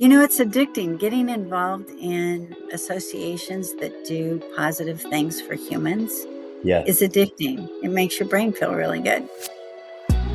It's addicting. Getting involved in associations that do positive things for humans Yeah. is addicting. It makes your brain feel really good.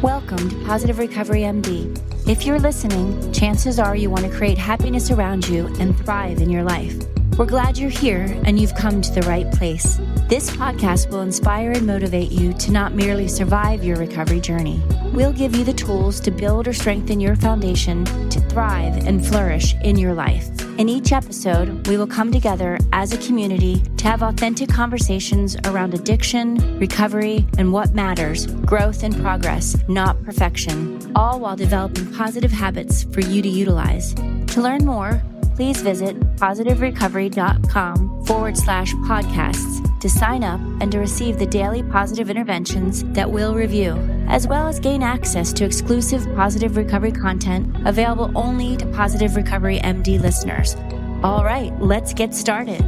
Welcome to Positive Recovery MD. If you're listening, chances are you want to create happiness around you and thrive in your life. We're glad you're here and you've come to the right place. This podcast will inspire and motivate you to not merely survive your recovery journey. We'll give you the tools to build or strengthen your foundation to thrive and flourish in your life. In each episode, we will come together as a community to have authentic conversations around addiction, recovery, and what matters, growth and progress, not perfection, all while developing positive habits for you to utilize. To learn more, please visit positiverecovery.com/podcasts to sign up and to receive the daily positive interventions that we'll review, as well as gain access to exclusive positive recovery content available only to Positive Recovery MD listeners. All right, let's get started.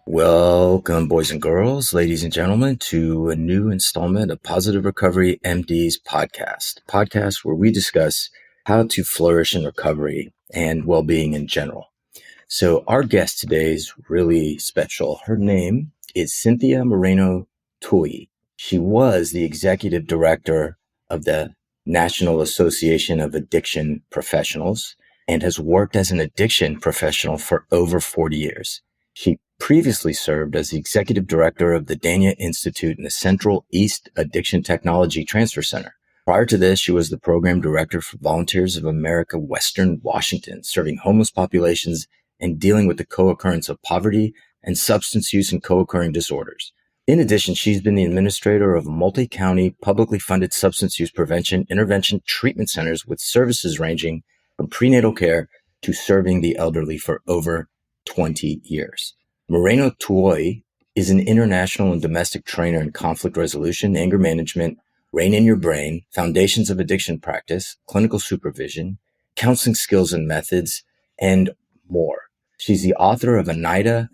Welcome, boys and girls, ladies and gentlemen, to a new installment of Positive Recovery MD's podcast where we discuss how to flourish in recovery and well-being in general. So our guest today is really special. Her name is Cynthia Moreno Tuohy. She was the executive director of the National Association of Addiction Professionals and has worked as an addiction professional for over 40 years. She previously served as the executive director of the Danya Institute in the Central East Addiction Technology Transfer Center. Prior to this, she was the program director for Volunteers of America, Western Washington, serving homeless populations and dealing with the co-occurrence of poverty and substance use and co-occurring disorders. In addition, she's been the administrator of multi-county publicly funded substance use prevention intervention treatment centers with services ranging from prenatal care to serving the elderly for over 20 years. Moreno Tuohy is an international and domestic trainer in conflict resolution, anger management, Rein in Your Brain, foundations of addiction practice, clinical supervision, counseling skills and methods, and more. She's the author of a NAADAC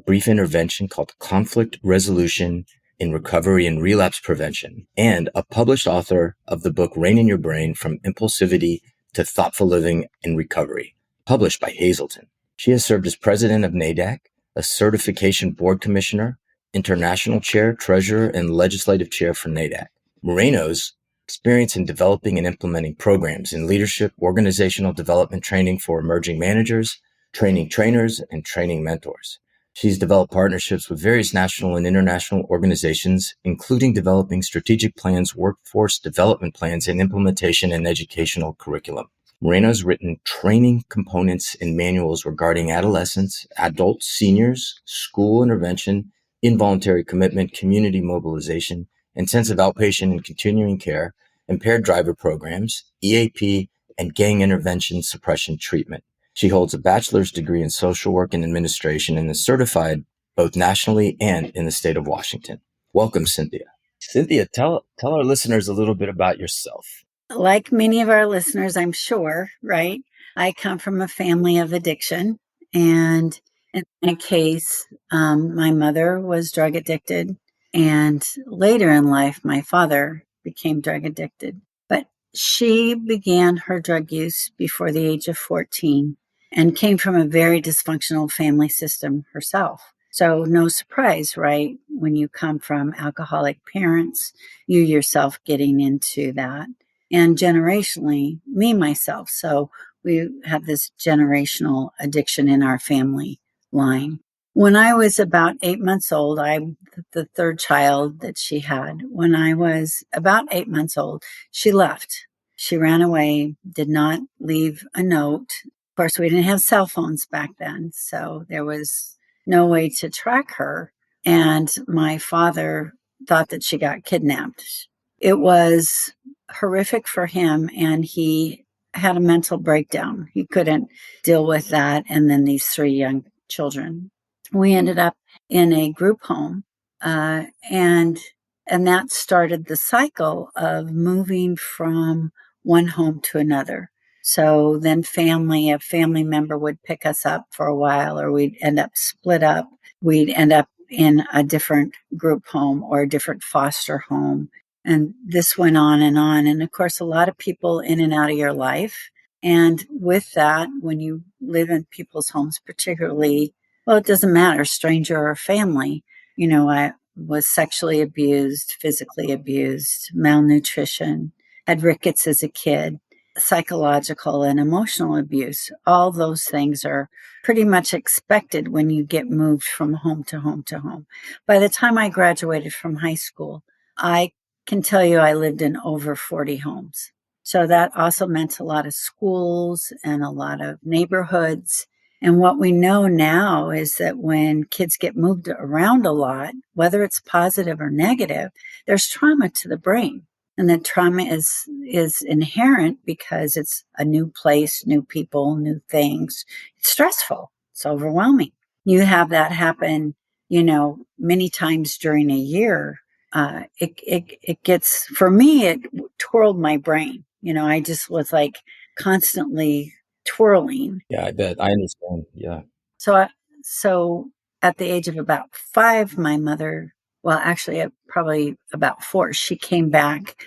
brief intervention called Conflict Resolution in Recovery and Relapse Prevention, and a published author of the book Rein in Your Brain, From Impulsivity to Thoughtful Living in Recovery, published by Hazelden. She has served as president of NAADAC, a certification board commissioner, international chair, treasurer, and legislative chair for NAADAC. Moreno's experience in developing and implementing programs in leadership, organizational development training for emerging managers, training trainers, and training mentors. She's developed partnerships with various national and international organizations, including developing strategic plans, workforce development plans, and implementation and educational curriculum. Moreno's written training components and manuals regarding adolescents, adults, seniors, school intervention, involuntary commitment, community mobilization, intensive outpatient and continuing care, impaired driver programs, EAP, and gang intervention suppression treatment. She holds a bachelor's degree in social work and administration and is certified both nationally and in the state of Washington. Welcome, Cynthia. Cynthia, tell our listeners a little bit about yourself. Like many of our listeners, I'm sure, right? I come from a family of addiction. And in my case, my mother was drug addicted. And later in life, my father became drug addicted. But she began her drug use before the age of 14 and came from a very dysfunctional family system herself. So no surprise, right? When you come from alcoholic parents, you yourself getting into that. And generationally, myself. So we have this generational addiction in our family line. When I was about 8 months old, I'm the third child that she had. When I was about 8 months old, she left. She ran away, did not leave a note. Of course, we didn't have cell phones back then, so there was no way to track her. And my father thought that she got kidnapped. It was horrific for him, and he had a mental breakdown. He couldn't deal with that. And then these 3 young children. We ended up in a group home, and that started the cycle of moving from one home to another. So then a family member would pick us up for a while, or we'd end up split up. We'd end up in a different group home or a different foster home. And this went on and on. And of course, a lot of people in and out of your life. And with that, when you live in people's homes, particularly, well, it doesn't matter, stranger or family, I was sexually abused, physically abused, malnutrition, had rickets as a kid, psychological and emotional abuse. All those things are pretty much expected when you get moved from home to home to home. By the time I graduated from high school, I can tell you I lived in over 40 homes. So that also meant a lot of schools and a lot of neighborhoods. And what we know now is that when kids get moved around a lot, whether it's positive or negative, there's trauma to the brain. And that trauma is inherent because it's a new place, new people, new things. It's stressful. It's overwhelming. You have that happen, many times during a year. It gets, for me, it twirled my brain. I just was like constantly twirling. Yeah, I bet. I understand. Yeah. So at the age of about 5, my mother, well, actually, probably about 4, she came back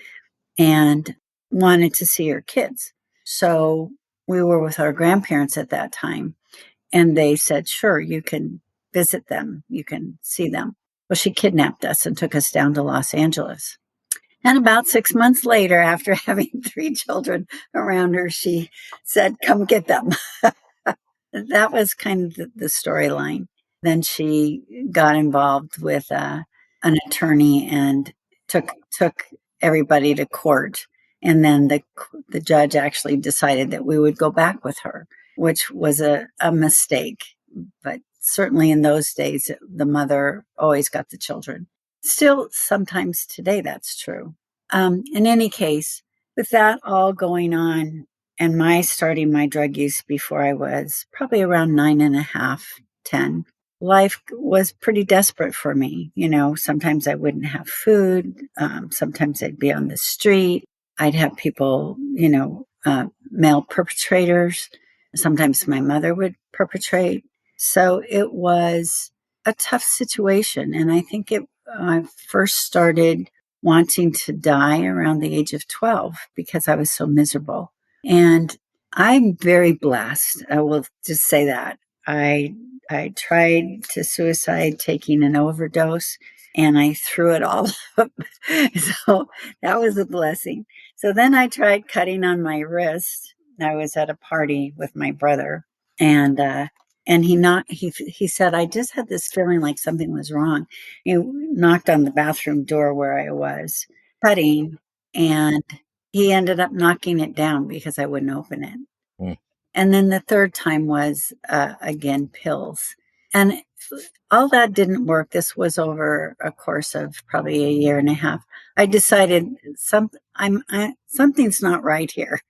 and wanted to see her kids. So we were with our grandparents at that time, and they said, sure, you can visit them, you can see them. Well, she kidnapped us and took us down to Los Angeles. And about 6 months later, after having 3 children around her, she said, come get them. That was kind of the storyline. Then she got involved with an attorney and took everybody to court. And then the judge actually decided that we would go back with her, which was a mistake. But certainly in those days, the mother always got the children. Still, sometimes today that's true. In any case, with that all going on and my starting my drug use before I was probably around 9.5, 10, life was pretty desperate for me. Sometimes I wouldn't have food. Sometimes I'd be on the street. I'd have people, male perpetrators. Sometimes my mother would perpetrate. So it was a tough situation. And I think I first started wanting to die around the age of 12 because I was so miserable. And I'm very blessed. I will just say that. I tried to suicide taking an overdose and I threw it all up. So that was a blessing. So then I tried cutting on my wrist. I was at a party with my brother and he said, I just had this feeling like something was wrong. He knocked on the bathroom door where I was cutting, and he ended up knocking it down because I wouldn't open it. Mm. And then the third time was, again, pills. And all that didn't work. This was over a course of probably a year and a half. I decided something's not right here.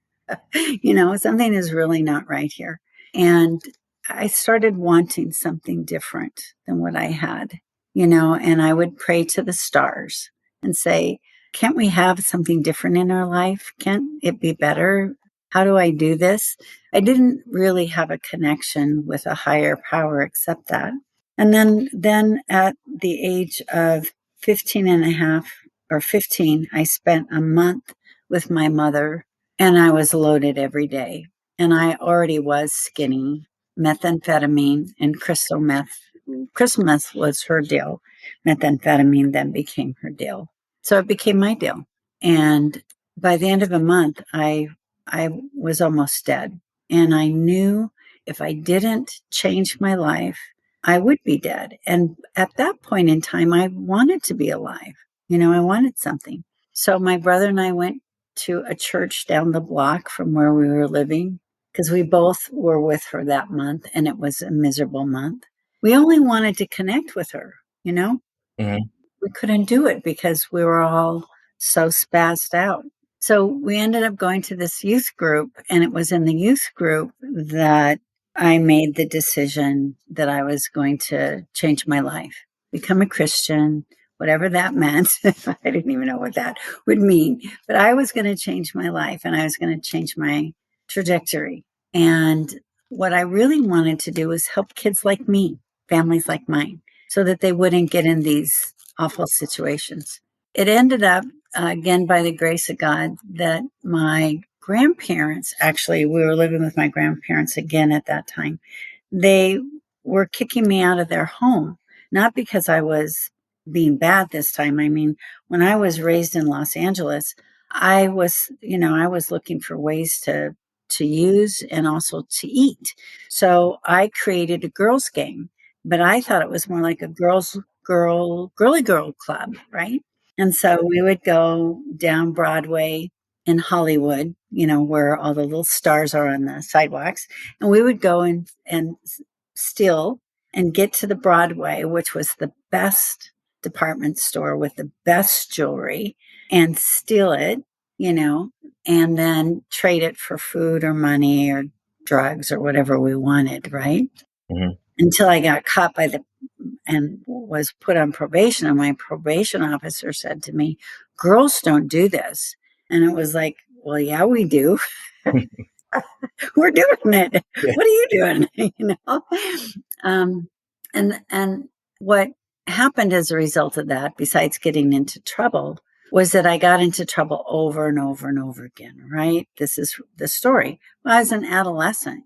Something is really not right here. And I started wanting something different than what I had, and I would pray to the stars and say, can't we have something different in our life? Can't it be better? How do I do this? I didn't really have a connection with a higher power except that. And then at the age of 15 and a half or 15, I spent a month with my mother and I was loaded every day. And I already was skinny. Methamphetamine and crystal meth. Crystal meth was her deal. Methamphetamine then became her deal. So it became my deal. And by the end of a month, I was almost dead. And I knew if I didn't change my life, I would be dead. And at that point in time, I wanted to be alive. I wanted something. So my brother and I went to a church down the block from where we were living because we both were with her that month and it was a miserable month. We only wanted to connect with her, Mm-hmm. We couldn't do it because we were all so spazzed out. So we ended up going to this youth group, and it was in the youth group that I made the decision that I was going to change my life, become a Christian, whatever that meant. I didn't even know what that would mean, but I was going to change my life and I was going to change my trajectory. And what I really wanted to do was help kids like me, families like mine, so that they wouldn't get in these awful situations. It ended up again, by the grace of God, that my grandparents, actually, we were living with my grandparents again at that time. They were kicking me out of their home, not because I was being bad this time. I mean, when I was raised in Los Angeles, I was looking for ways to use and also to eat. So I created a girls game, but I thought it was more like a girly girl club, right? And so we would go down Broadway in Hollywood, where all the little stars are on the sidewalks. And we would go and steal and get to the Broadway, which was the best department store with the best jewelry, and steal it, and then trade it for food or money or drugs or whatever we wanted, right? Mm-hmm. Until I got caught and was put on probation. And my probation officer said to me, "Girls don't do this." And it was like, well, yeah, we do. We're doing it. Yeah. What are you doing? Um, and what happened as a result of that, besides getting into trouble, was that I got into trouble over and over and over again, right? This is the story. Well, I was an adolescent,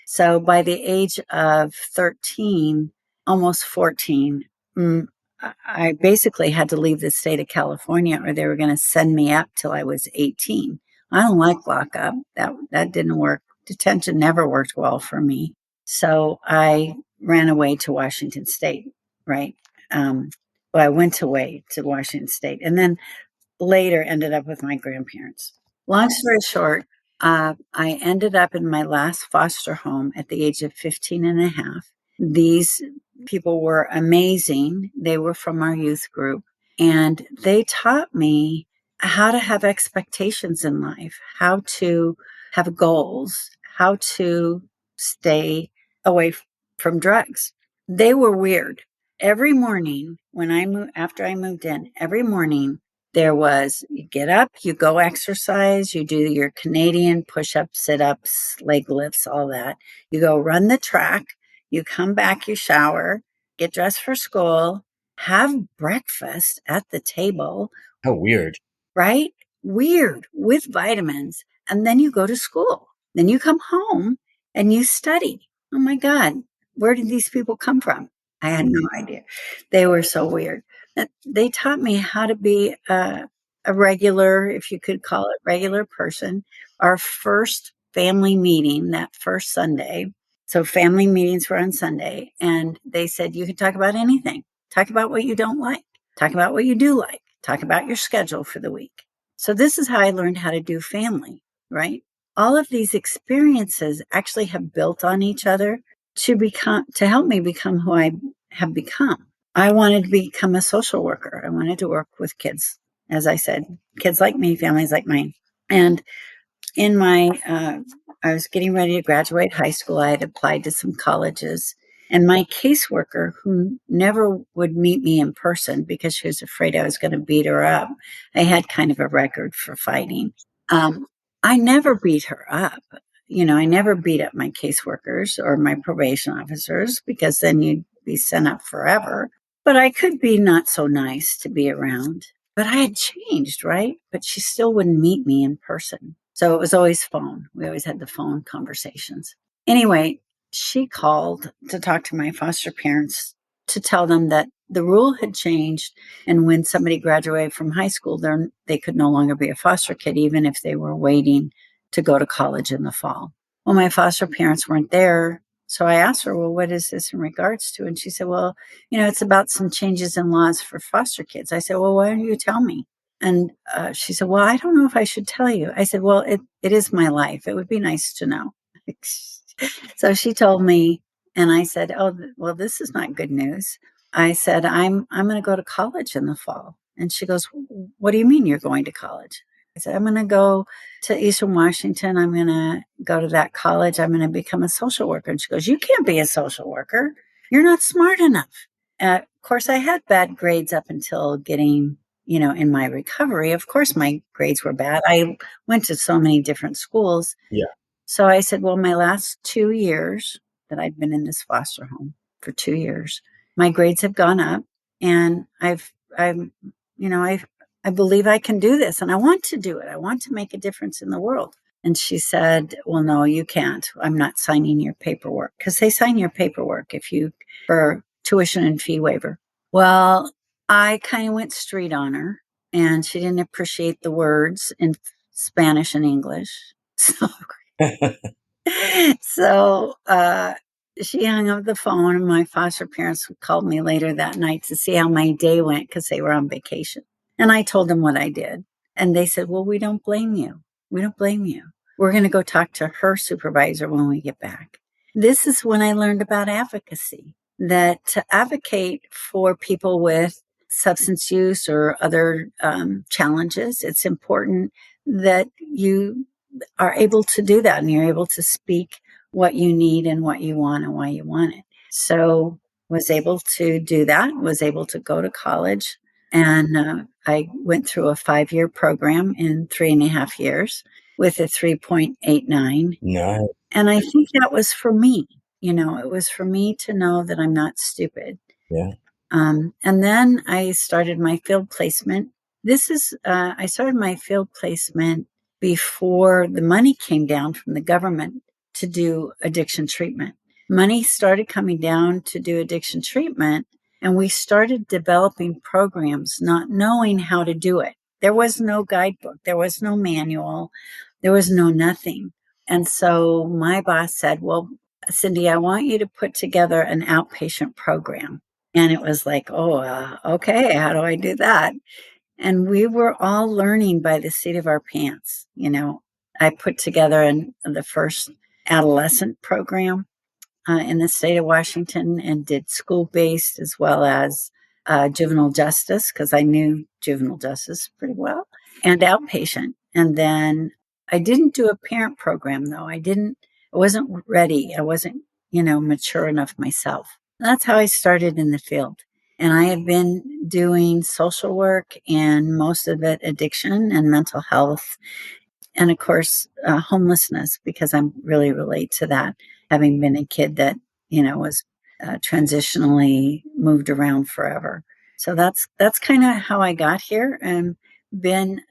So by the age of 13, almost 14, I basically had to leave the state of California or they were going to send me up till I was 18. I don't like lockup. That didn't work. Detention never worked well for me. So I ran away to Washington State, right? I went away to Washington State and then later ended up with my grandparents. Long story short, I ended up in my last foster home at the age of 15 and a half. These people were amazing. They were from our youth group and they taught me how to have expectations in life, how to have goals, how to stay away from drugs. They were weird. Every morning after I moved in, every morning there was, you get up, you go exercise, you do your Canadian push-ups, sit-ups, leg lifts, all that. You go run the track, you come back, you shower, get dressed for school, have breakfast at the table. How weird. Right? Weird, with vitamins. And then you go to school. Then you come home and you study. Oh my God, where did these people come from? I had no idea. They were so weird. They taught me how to be a regular, if you could call it regular person. Our first family meeting that first Sunday. So family meetings were on Sunday. And they said, you can talk about anything. Talk about what you don't like. Talk about what you do like. Talk about your schedule for the week. So this is how I learned how to do family, right? All of these experiences actually have built on each other to help me become who I have become. I wanted to become a social worker. I wanted to work with kids, as I said, kids like me, families like mine. And in I was getting ready to graduate high school. I had applied to some colleges. And my caseworker, who never would meet me in person because she was afraid I was going to beat her up, I had kind of a record for fighting. I never beat her up. I never beat up my caseworkers or my probation officers because then you'd be sent up forever. But I could be not so nice to be around. But I had changed, right? But she still wouldn't meet me in person. So it was always phone. We always had the phone conversations. Anyway, she called to talk to my foster parents to tell them that the rule had changed. And when somebody graduated from high school, they could no longer be a foster kid, even if they were waiting to go to college in the fall. Well, my foster parents weren't there. So I asked her, well, what is this in regards to? And she said, well, it's about some changes in laws for foster kids. I said, well, why don't you tell me? And she said, well, I don't know if I should tell you. I said, well, it is my life. It would be nice to know. So she told me, and I said, oh, well, this is not good news. I said, I'm going to go to college in the fall. And she goes, what do you mean you're going to college? I said, I'm going to go to Eastern Washington. I'm going to go to that college. I'm going to become a social worker. And she goes, you can't be a social worker. You're not smart enough. Of course, I had bad grades up until getting, in my recovery. Of course, my grades were bad. I went to so many different schools. Yeah. So I said, well, my last 2 years that I'd been in this foster home for 2 years, my grades have gone up and I've I believe I can do this and I want to do it. I want to make a difference in the world. And she said, well, no, you can't. I'm not signing your paperwork, because they sign your paperwork for tuition and fee waiver. Well, I kind of went street on her, and she didn't appreciate the words in Spanish and English. So, she hung up the phone, and my foster parents called me later that night to see how my day went, because they were on vacation. And I told them what I did. And they said, well, we don't blame you. We don't blame you. We're going to go talk to her supervisor when we get back. This is when I learned about advocacy, that to advocate for people with substance use or other challenges, it's important that you are able to do that and you're able to speak what you need and what you want and why you want it. So was able to do that, was able to go to college. And I went through a 5-year program in 3.5 years with a 3.89. Nice. And I think that was for me. It was for me to know that I'm not stupid. Yeah. And then I started my field placement. I started my field placement before the money came down from the government to do addiction treatment. Money started coming down to do addiction treatment, and we started developing programs not knowing how to do it. There was no guidebook. There was no manual. There was no nothing. And so my boss said, well, Cindy, I want you to put together an outpatient program. And it was like, okay, how do I do that? And we were all learning by the seat of our pants. I put together the first adolescent program in the state of Washington, and did school-based as well as juvenile justice, because I knew juvenile justice pretty well, and outpatient. And then I didn't do a parent program, though. I wasn't ready. I wasn't, mature enough myself. That's how I started in the field. And I have been doing social work, and most of it addiction and mental health. And of course, homelessness, because I really relate to that, having been a kid that, was transitionally moved around forever. So that's kind of how I got here, and been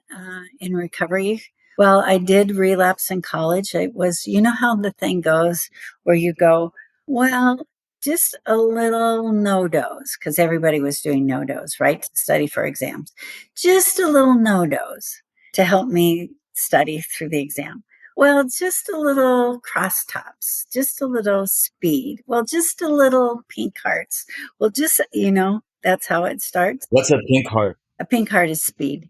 in recovery. Well, I did relapse in college. It was, how the thing goes where you go, well, just a little no dose, because everybody was doing no dose, right? To study for exams. Just a little no dose to help me study through the exam. Well, just a little crosstops, just a little speed. Well, just a little pink hearts. Well, just, that's how it starts. What's a pink heart? A pink heart is speed.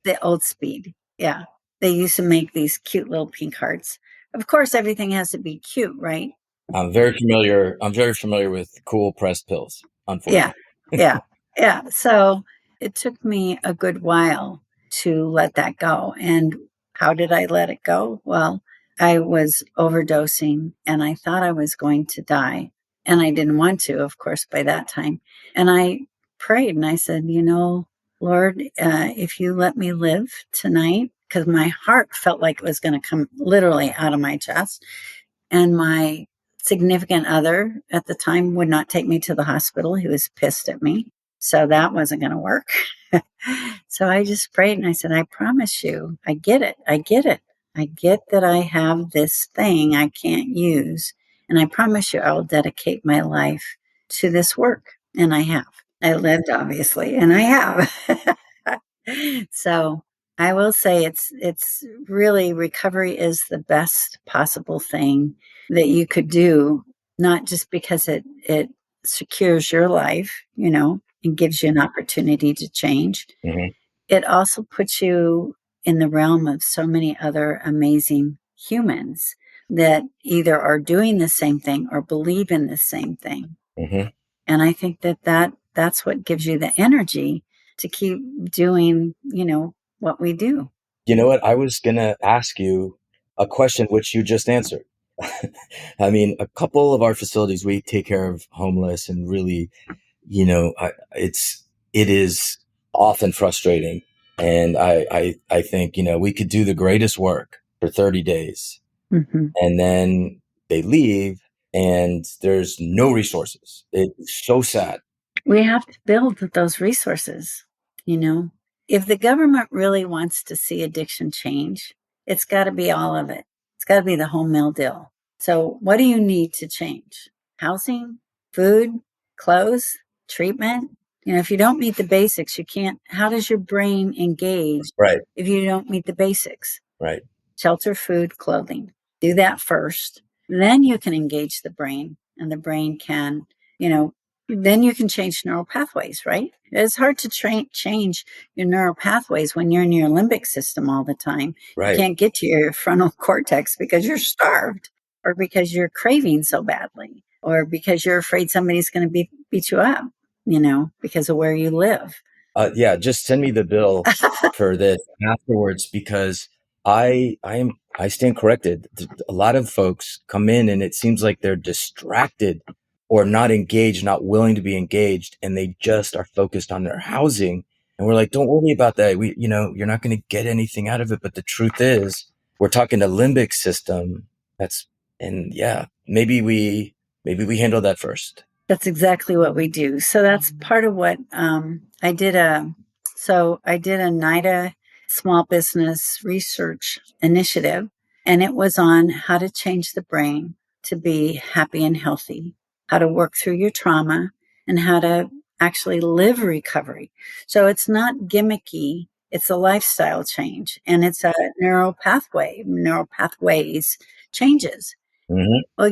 The old speed. Yeah. They used to make these cute little pink hearts. Of course, everything has to be cute, right? I'm very familiar with cool pressed pills, unfortunately. Yeah. So it took me a good while to let that go. And how did I let it go? Well, I was overdosing, and I thought I was going to die. And I didn't want to, of course, by that time. And I prayed and I said, Lord, if you let me live tonight, because my heart felt like it was going to come literally out of my chest. And my significant other at the time would not take me to the hospital. He was pissed at me. So that wasn't going to work. So I just prayed and I said, I promise you, I get it. I get that I have this thing I can't use. And I promise you, I'll dedicate my life to this work. And I have. I lived, obviously, and I have. So I will say it's really, recovery is the best possible thing that you could do, not just because it secures your life, and gives you an opportunity to change. Mm-hmm. It also puts you in the realm of so many other amazing humans that either are doing the same thing or believe in the same thing. Mm-hmm. And I think that's what gives you the energy to keep doing, what we do. You know what? I was going to ask you a question which you just answered. I mean, a couple of our facilities, we take care of homeless, and really, it is often frustrating. And I think, we could do the greatest work for 30 days, Mm-hmm. and then they leave and there's no resources. It's so sad. We have to build those resources, if the government really wants to see addiction change, it's got to be all of it. It's got to be the whole meal deal. So what do you need to change? Housing, food, clothes, treatment? If you don't meet the basics, you can't. How does your brain engage Right. if you don't meet the basics? Right. Shelter, food, clothing. Do that first. Then you can engage the brain, and the brain can, then you can change neural pathways, right? It's hard to change your neural pathways when you're in your limbic system all the time. Right. You can't get to your frontal cortex because you're starved, or because you're craving so badly, or because you're afraid somebody's going to beat you up, because of where you live. Yeah, just send me the bill for this afterwards, because I stand corrected. A lot of folks come in and it seems like they're distracted or not engaged, not willing to be engaged, and they just are focused on their housing. And we're like, don't worry about that. You're not going to get anything out of it. But the truth is, we're talking the limbic system. Maybe we handle that first. That's exactly what we do. So that's part of what I did. I did a NIDA small business research initiative, and it was on how to change the brain to be happy and healthy, how to work through your trauma, and how to actually live recovery. So it's not gimmicky. It's a lifestyle change, and it's a neural pathways changes. Mm-hmm. Well,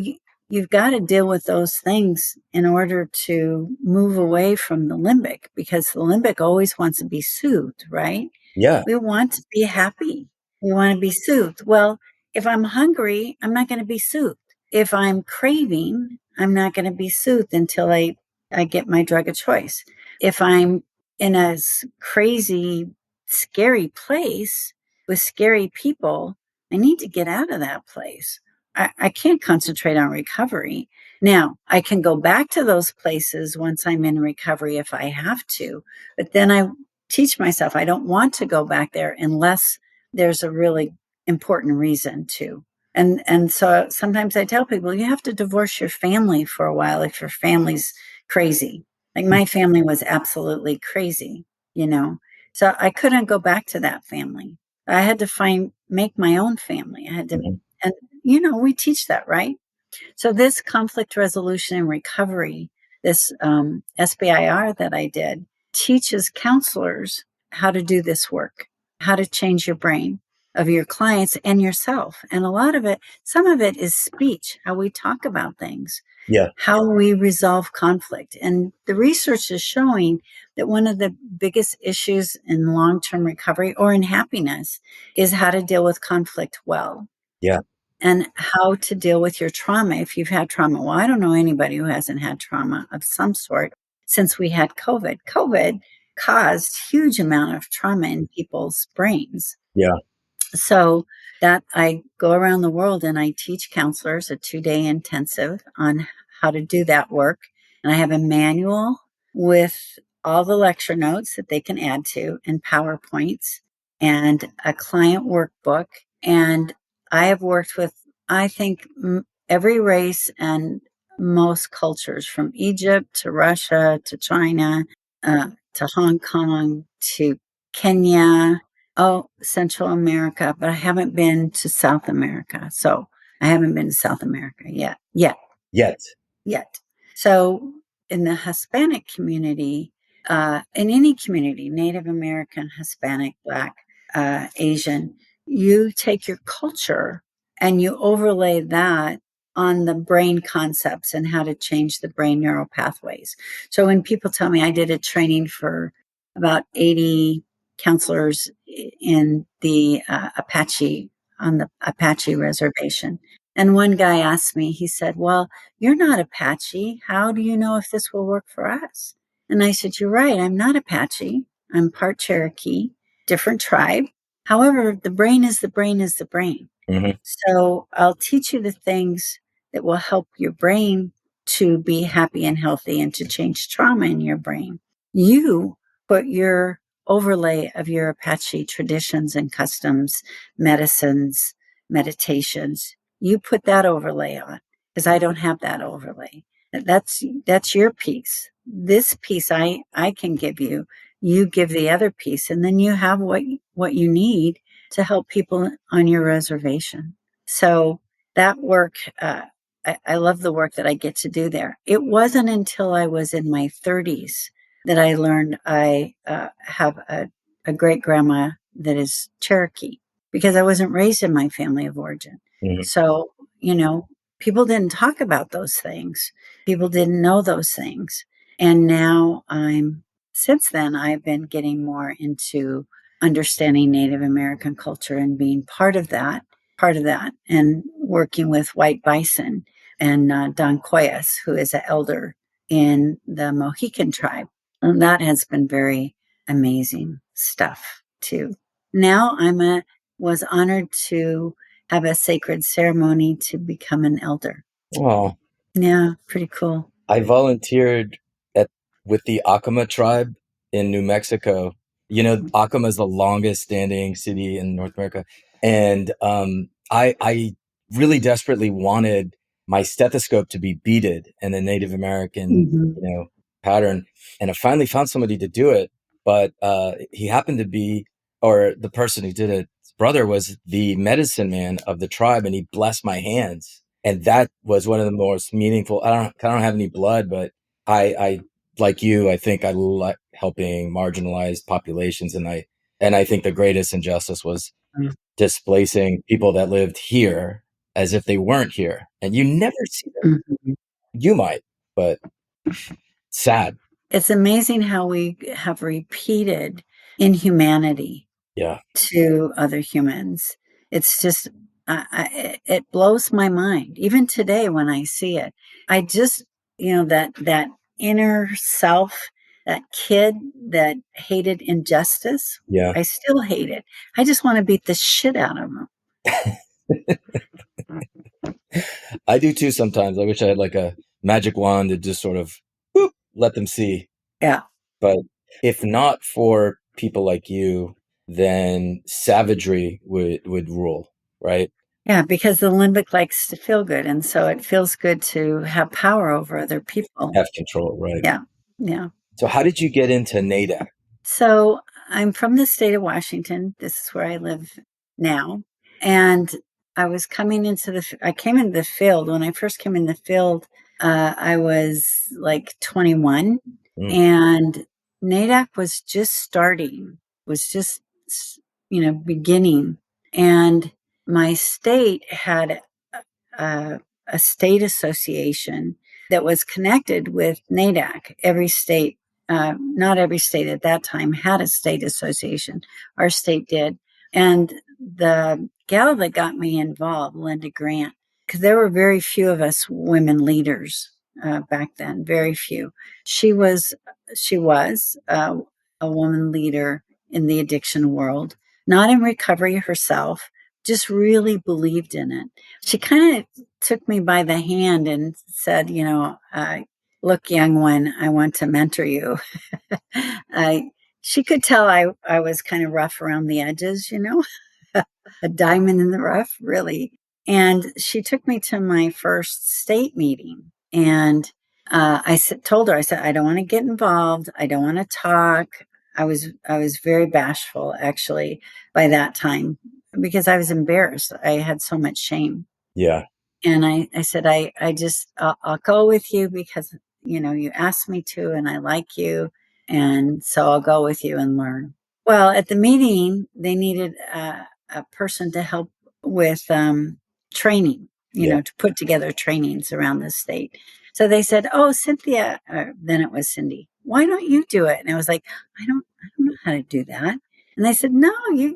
you've got to deal with those things in order to move away from the limbic, because the limbic always wants to be soothed, right? Yeah. We want to be happy. We want to be soothed. Well, if I'm hungry, I'm not going to be soothed. If I'm craving, I'm not going to be soothed until I get my drug of choice. If I'm in a crazy, scary place with scary people, I need to get out of that place. I can't concentrate on recovery. Now, I can go back to those places once I'm in recovery if I have to, but then I teach myself I don't want to go back there unless there's a really important reason to. And so sometimes I tell people, you have to divorce your family for a while if your family's crazy. Like my family was absolutely crazy, So I couldn't go back to that family. I had to make my own family. I had to, and we teach that, right? So this conflict resolution and recovery, this SBIR that I did, teaches counselors how to do this work, how to change your brain of your clients and yourself. And some of it is speech, how we talk about things, how we resolve conflict. And the research is showing that one of the biggest issues in long-term recovery or in happiness is how to deal with conflict well. Yeah. And how to deal with your trauma if you've had trauma. Well, I don't know anybody who hasn't had trauma of some sort since we had COVID. COVID caused huge amount of trauma in people's brains. Yeah. So that I go around the world and I teach counselors a 2-day intensive on how to do that work. And I have a manual with all the lecture notes that they can add to and PowerPoints and a client workbook. And I have worked with, I think, every race and most cultures, from Egypt to Russia to China to Hong Kong to Kenya, Central America, but I haven't been to South America. So I haven't been to South America yet. So in the Hispanic community, in any community, Native American, Hispanic, Black, Asian, you take your culture and you overlay that on the brain concepts and how to change the brain neural pathways. So when people tell me, I did a training for about 80 counselors in the on the Apache reservation. And one guy asked me, he said, well, you're not Apache. How do you know if this will work for us? And I said, you're right. I'm not Apache. I'm part Cherokee, different tribe. However, the brain is the brain is the brain. Mm-hmm. So I'll teach you the things that will help your brain to be happy and healthy and to change trauma in your brain. You put your overlay of your Apache traditions and customs, medicines, meditations, you put that overlay on, because I don't have that overlay. That's your piece. This piece I can give you you give the other piece, and then you have what you need to help people on your reservation. So that work, I love the work that I get to do there. It wasn't until I was in my 30s that I learned I have a great grandma that is Cherokee, because I wasn't raised in my family of origin. Mhm. So, people didn't talk about those things. People didn't know those things. And now since then, I've been getting more into understanding Native American culture and being part of that, and working with White Bison and Don Coyas, who is an elder in the Mohican tribe. And that has been very amazing stuff too. Now was honored to have a sacred ceremony to become an elder. Oh, Yeah, pretty cool. I volunteered with the Acoma tribe in New Mexico. Acoma is the longest standing city in North America. And I really desperately wanted my stethoscope to be beaded in a Native American, Mm-hmm. pattern. And I finally found somebody to do it. But he happened to be, or the person who did it, his brother was the medicine man of the tribe, and he blessed my hands. And that was one of the most meaningful. I don't have any blood, but I like you, I think I like helping marginalized populations, and I think the greatest injustice was displacing people that lived here as if they weren't here, and you never see them. Mm-hmm. You might, but sad. It's amazing how we have repeated inhumanity Yeah, to other humans. It's just, it blows my mind. Even today, when I see it, I just, that inner self, that kid that hated injustice, yeah. I still hate it. I just want to beat the shit out of them. I do too sometimes. I wish I had like a magic wand to just sort of whoop, let them see. Yeah. But if not for people like you, then savagery would rule, right? Yeah, because the limbic likes to feel good. And so it feels good to have power over other people. Have control, right? Yeah. Yeah. So how did you get into NAADAC? So I'm from the state of Washington. This is where I live now. And I came into the field. When I first came in the field, I was like 21, Mm, and NAADAC was just starting, was just, beginning. And my state had a, a state association that was connected with NAADAC. Every state, not every state at that time had a state association. Our state did. And the gal that got me involved, Linda Grant, because there were very few of us women leaders back then, very few. She was a woman leader in the addiction world, not in recovery herself, just really believed in it. She kind of took me by the hand and said, look, young one, I want to mentor you. She could tell I was kind of rough around the edges, a diamond in the rough, really. And she took me to my first state meeting. And told her, I said, I don't want to get involved. I don't want to talk. I was very bashful, actually, by that time, because I was embarrassed. I had so much shame. yeah. And I said, I'll go with you because, you asked me to, and I like you. And so I'll go with you and learn. Well, at the meeting, they needed a person to help with training, Yeah. to put together trainings around the state. So they said, "Oh, Cynthia," then it was Cindy. "Why don't you do it?" And I was like, "I don't know how to do that." And they said, "No,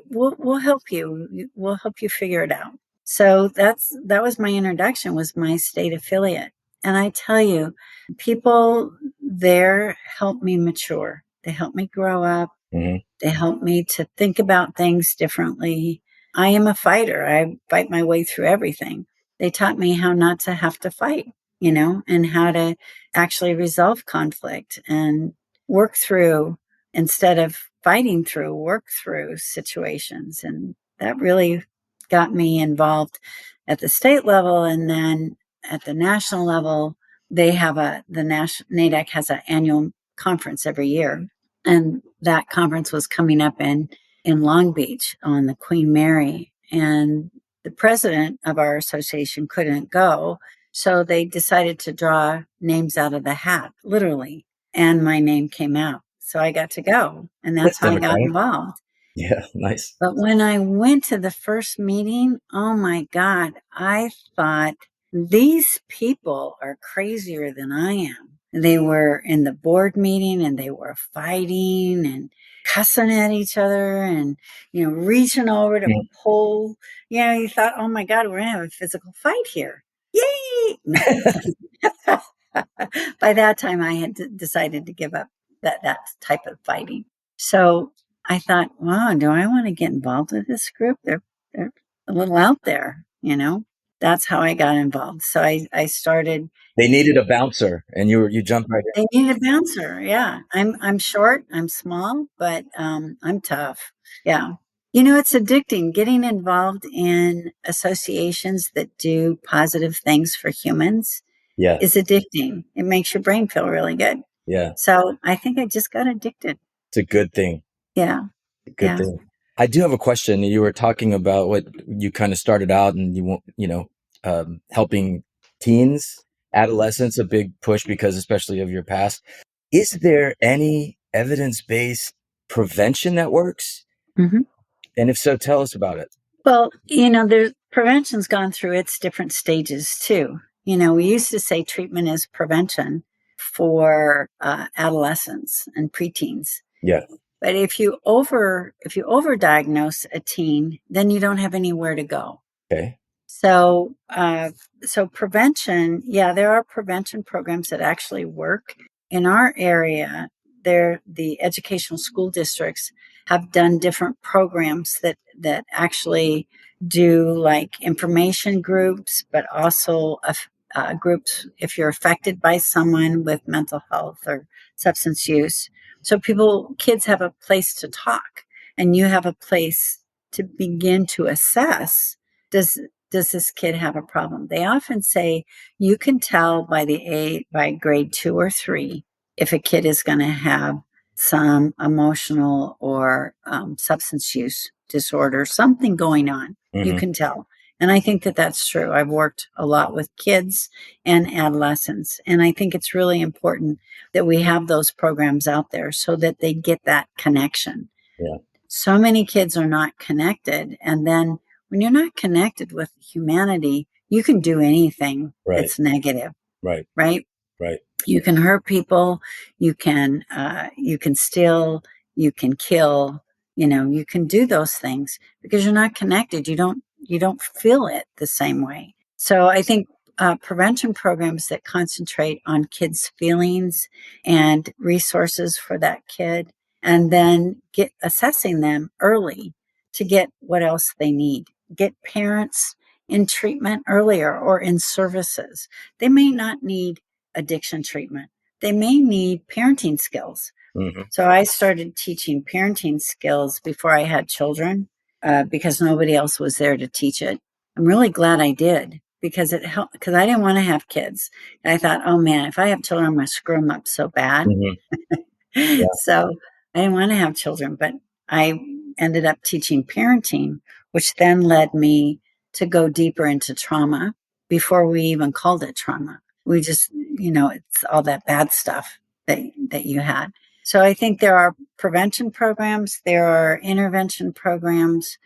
we'll help you. We'll help you figure it out." So that was my introduction, was my state affiliate. And I tell you, people there helped me mature. They helped me grow up. Hmm. They helped me to think about things differently. I am a fighter. I fight my way through everything. They taught me how not to have to fight, and how to actually resolve conflict and work through, instead of fighting through, work through situations. And that really got me involved at the state level. And then at the national level, they have NAADAC has an annual conference every year. And that conference was coming up in Long Beach on the Queen Mary, and the president of our association couldn't go. So they decided to draw names out of the hat, literally. And my name came out. So I got to go. And that's That's how I got democratic. involved. Yeah, nice. But when I went to the first meeting, oh my God, I thought these people are crazier than I am. They were in the board meeting and they were fighting and cussing at each other and, reaching over to Mhm. pull. You thought, oh my God, we're going to have a physical fight here. Yay! No. By that time, I had decided to give up that type of fighting. So I thought, wow, do I want to get involved with this group? They're a little out there, That's how I got involved. So I started. They needed a bouncer, and you jumped right They need a bouncer. Yeah, I'm short, I'm small, but I'm tough. Yeah, it's addicting. Getting involved in associations that do positive things for humans in. Yeah, is addicting. It makes your brain feel really good. yeah. So I think I just got addicted. It's a good thing. Yeah, Good yeah. thing. I do have a question. You were talking about what you kind of started out, and helping teens, adolescents, a big push because especially of your past. Is there any evidence-based prevention that works? Mm-hmm. And if so, tell us about it. Well, prevention's gone through its different stages too. We used to say treatment is prevention for adolescents and preteens. Yeah. But if you overdiagnose a teen, then you don't have anywhere to go. Okay. So, prevention, there are prevention programs that actually work. In our area, the educational school districts have done different programs that actually do like information groups, but also groups if you're affected by someone with mental health or substance use. So kids have a place to talk, and you have a place to begin to assess, does this kid have a problem? They often say you can tell by grade 2 or 3 if a kid is going to have some emotional or substance use disorder, something going on. You Mm-hmm. can tell. And I think that that's true. I've worked a lot with kids and adolescents, and I think it's really important that we have those programs out there so that they get that connection. Yeah. So many kids are not connected, and then when you're not connected with humanity, you can do anything that's negative, Right. right? Right. You can hurt people, you can steal, you can kill, you can do those things because you're not connected. You don't feel it the same way. So I think prevention programs that concentrate on kids' feelings and resources for that kid, and then assessing them early to get what else they need. Get parents in treatment earlier or in services. They may not need addiction treatment. They may need parenting skills. Mm-hmm. So I started teaching parenting skills before I had children because nobody else was there to teach it. I'm really glad I did because it helped, because I didn't want to have kids. And I thought, oh man, if I have children, I'm going to screw them up so bad. Mm-hmm. Yeah. So I didn't want to have children, but I ended up teaching parenting, which then led me to go deeper into trauma before we even called it trauma. We just, it's all that bad stuff that you had. So I think there are prevention programs, there are intervention programs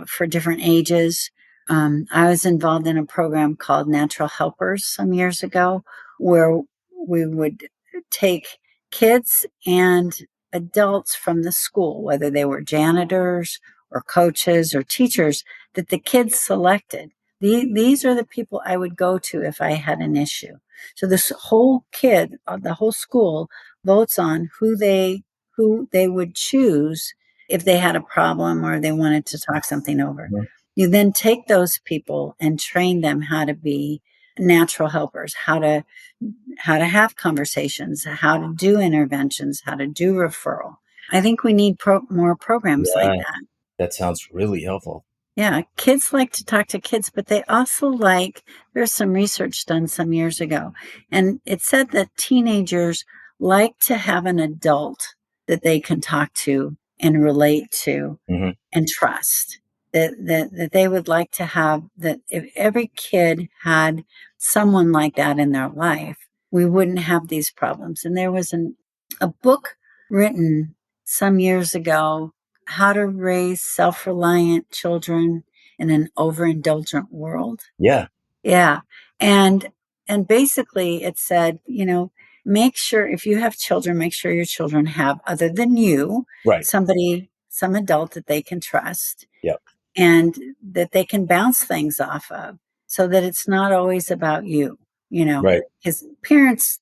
for different ages. I was involved in a program called Natural Helpers some years ago, where we would take kids and adults from the school, whether they were janitors or coaches or teachers, that the kids selected. These are the people I would go to if I had an issue. So this whole the whole school votes on who they would choose if they had a problem or they wanted to talk something over. Mm-hmm. You then take those people and train them how to be natural helpers, how to have conversations, how to do interventions, how to do referral. I think we need more programs like that. That sounds really helpful. Yeah, kids like to talk to kids, but they also there's some research done some years ago, and it said that teenagers like to have an adult that they can talk to and relate to and trust. That they would like to have, that if every kid had someone like that in their life, we wouldn't have these problems. And there was a book written some years ago, How to Raise Self-Reliant Children in an Overindulgent World. Yeah. Yeah. And basically it said, make sure if you have children, make sure your children have, other than you, Right. some adult that they can trust. Yep. And that they can bounce things off of, so that it's not always about you, Right. because parents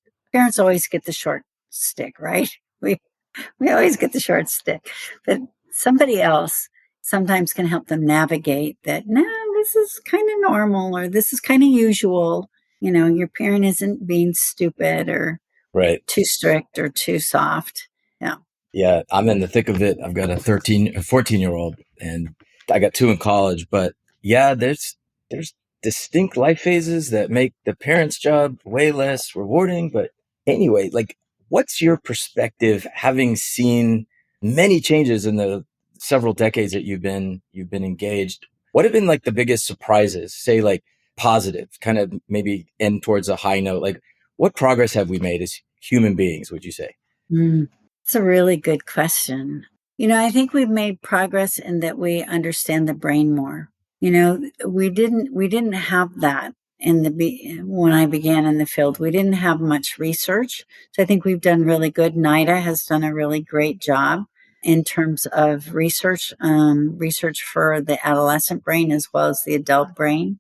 always get the short stick, right? We always get the short stick, but somebody else sometimes can help them navigate that. No, this is kind of normal, or this is kind of usual. Your parent isn't being stupid or Right. too strict or too soft. Yeah. Yeah. I'm in the thick of it. I've got a 14-year-old, and I got 2 in college, but yeah, there's distinct life phases that make the parent's job way less rewarding. But anyway, like, what's your perspective, having seen many changes in the several decades that you've been engaged? What have been like the biggest surprises, say like positive, kind of maybe end towards a high note? Like, what progress have we made as human beings, would you say? It's a really good question. I think we've made progress in that we understand the brain more. We didn't have that when I began in the field. We didn't have much research. So I think we've done really good. NAADAC has done a really great job in terms of research for the adolescent brain as well as the adult brain.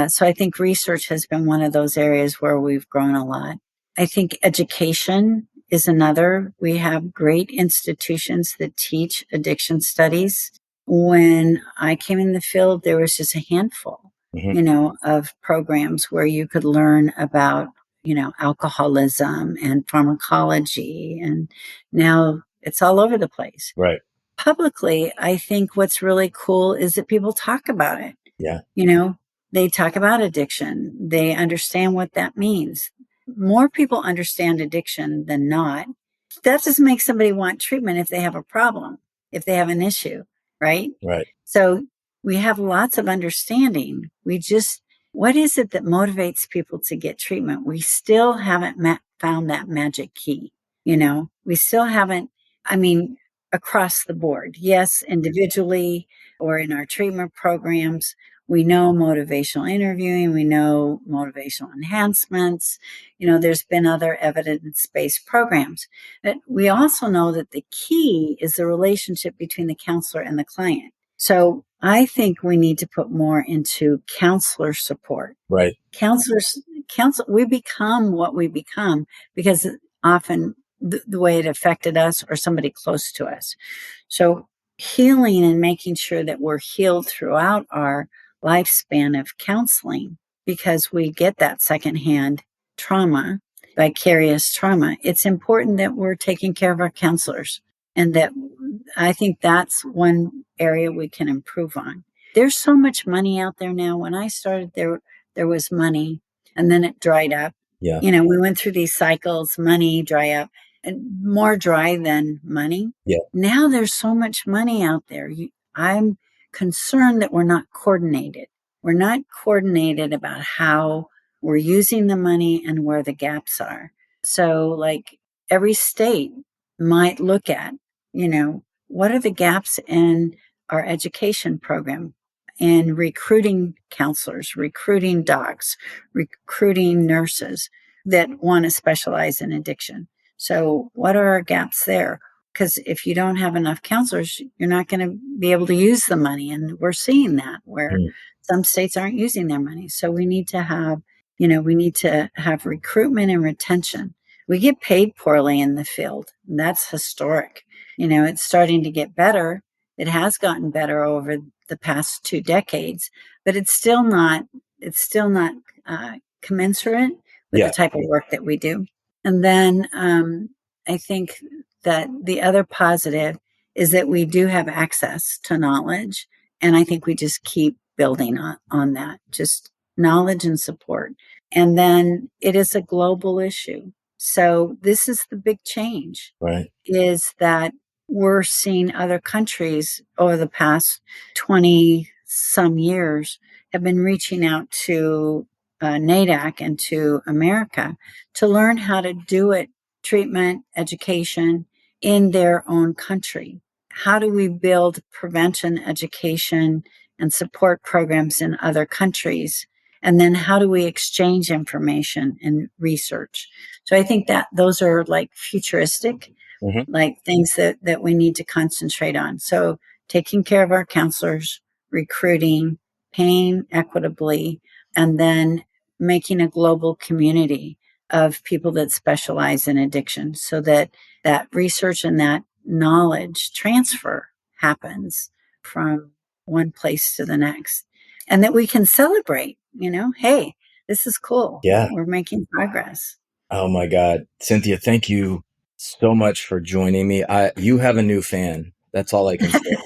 So I think research has been one of those areas where we've grown a lot. I think education is another. We have great institutions that teach addiction studies. When I came in the field, there was just a handful, of programs where you could learn about, alcoholism and pharmacology. And now it's all over the place. Right. Publicly, I think what's really cool is that people talk about it. Yeah. They talk about addiction. They understand what that means. More people understand addiction than not. That doesn't make somebody want treatment if they have a problem, if they have an issue, right? Right. So we have lots of understanding. What is it that motivates people to get treatment? We still haven't found that magic key. We still haven't, across the board. Yes, individually or in our treatment programs, we know motivational interviewing, we know motivational enhancements. There's been other evidence-based programs. But we also know that the key is the relationship between the counselor and the client. So I think we need to put more into counselor support. Right. We become what we become because often the way it affected us or somebody close to us. So healing and making sure that we're healed throughout our lifespan of counseling, because we get that secondhand trauma, vicarious trauma. It's important that we're taking care of our counselors, and that I think that's one area we can improve on. There's so much money out there now. When I started, there was money, and then it dried up. Yeah. We went through these cycles, money, dry up, and more dry than money. Yeah. Now there's so much money out there. I'm concerned that we're not coordinated. We're not coordinated about how we're using the money and where the gaps are. So like every state might look at, what are the gaps in our education program, in recruiting counselors, recruiting docs, recruiting nurses that want to specialize in addiction. So what are our gaps there? Because if you don't have enough counselors, you're not going to be able to use the money. And we're seeing that where some states aren't using their money. So we need to have, recruitment and retention. We get paid poorly in the field. And that's historic. It's starting to get better. It has gotten better over the past 2 decades, but it's still not commensurate with the type of work that we do. And then I think that the other positive is that we do have access to knowledge. And I think we just keep building on that, just knowledge and support. And then it is a global issue. So this is the big change, Right. is that we're seeing other countries over the past 20 some years have been reaching out to NAADAC and to America to learn how to do it, treatment, education in their own country. How do we build prevention, education, and support programs in other countries? And then how do we exchange information and research? So I think that those are like futuristic, like things that we need to concentrate on. So taking care of our counselors, recruiting, paying equitably, and then making a global community of people that specialize in addiction so that that research and that knowledge transfer happens from one place to the next, and that we can celebrate, hey, this is cool. Yeah. We're making progress. Oh my God. Cynthia, thank you so much for joining me. You have a new fan. That's all I can say.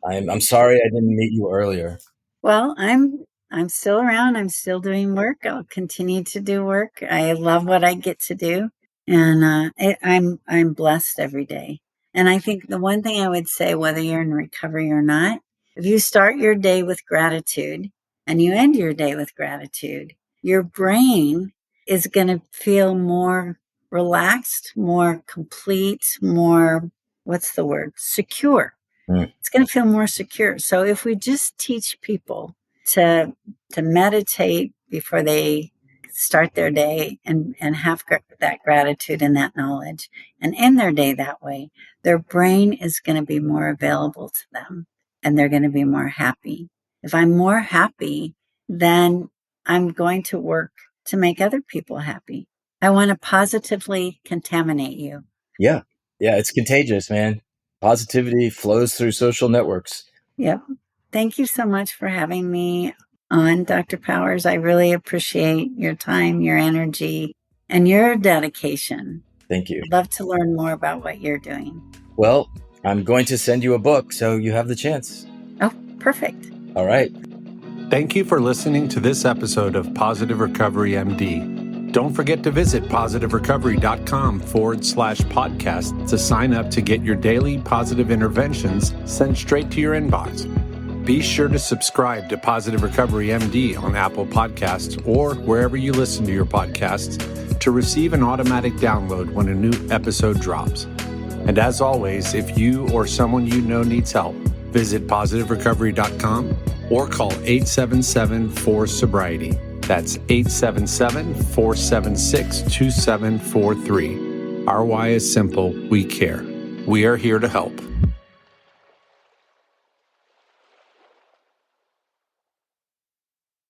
I'm sorry I didn't meet you earlier. Well, I'm still around. I'm still doing work. I'll continue to do work. I love what I get to do, and I'm blessed every day. And I think the one thing I would say, whether you're in recovery or not, if you start your day with gratitude and you end your day with gratitude, your brain is going to feel more relaxed, more complete, more, what's the word? Secure. It's going to feel more secure. So if we just teach people to meditate before they start their day and have that gratitude and that knowledge and end their day that way, their brain is going to be more available to them and they're going to be more happy. If I'm more happy, then I'm going to work to make other people happy. I want to positively contaminate you. Yeah. Yeah. It's contagious, man. Positivity flows through social networks. Yep. Thank you so much for having me on, Dr. Powers. I really appreciate your time, your energy, and your dedication. Thank you. I'd love to learn more about what you're doing. Well, I'm going to send you a book, so you have the chance. Oh, perfect. All right. Thank you for listening to this episode of Positive Recovery MD. Don't forget to visit positiverecovery.com/podcast to sign up to get your daily positive interventions sent straight to your inbox. Be sure to subscribe to Positive Recovery MD on Apple Podcasts or wherever you listen to your podcasts to receive an automatic download when a new episode drops. And as always, if you or someone you know needs help, visit positiverecovery.com or call 877-4-SOBRIETY. That's 877-476-2743. Our why is simple. We care. We are here to help.